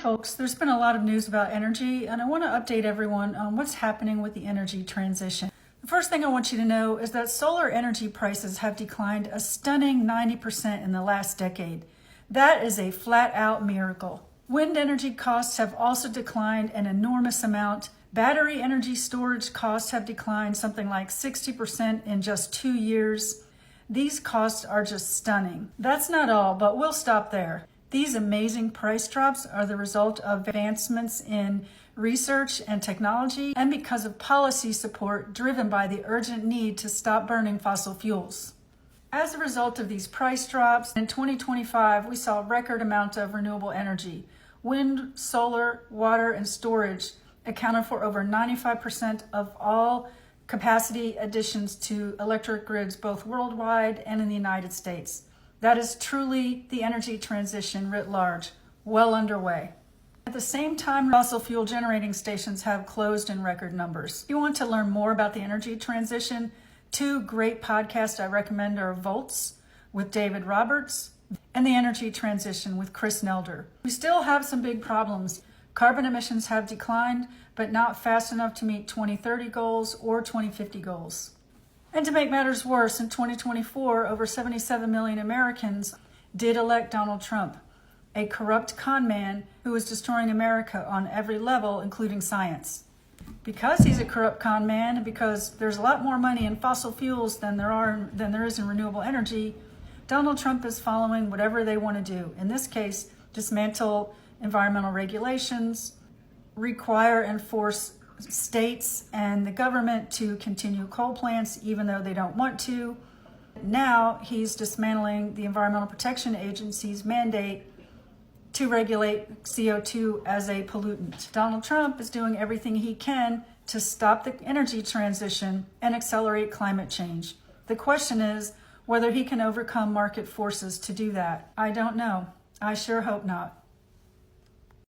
folks, there's been a lot of news about energy, and I want to update everyone on what's happening with the energy transition. The first thing I want you to know is that solar energy prices have declined a stunning 90% in the last decade. That is a flat-out miracle. Wind energy costs have also declined an enormous amount. Battery energy storage costs have declined something like 60% in just 2 years. These costs are just stunning. That's not all, but we'll stop there. These amazing price drops are the result of advancements in research and technology and because of policy support driven by the urgent need to stop burning fossil fuels. As a result of these price drops, in 2025, we saw a record amount of renewable energy. Wind, solar, water, and storage accounted for over 95% of all capacity additions to electric grids, both worldwide and in the United States. That is truly the energy transition writ large, well underway. At the same time, fossil fuel generating stations have closed in record numbers. If you want to learn more about the energy transition, 2 great podcasts I recommend are Volts with David Roberts and The Energy Transition with Chris Nelder. We still have some big problems. Carbon emissions have declined, but not fast enough to meet 2030 goals or 2050 goals. And to make matters worse, in 2024, over 77 million Americans did elect Donald Trump, a corrupt con man who is destroying America on every level, including science. Because he's a corrupt con man, and because there's a lot more money in fossil fuels than there is in renewable energy, Donald Trump is following whatever they want to do. In this case, dismantle environmental regulations, require and force states and the government to continue coal plants even though they don't want to. Now he's dismantling the Environmental Protection Agency's mandate to regulate CO2 as a pollutant. Donald Trump is doing everything he can to stop the energy transition and accelerate climate change. The question is whether he can overcome market forces to do that. I don't know. I sure hope not.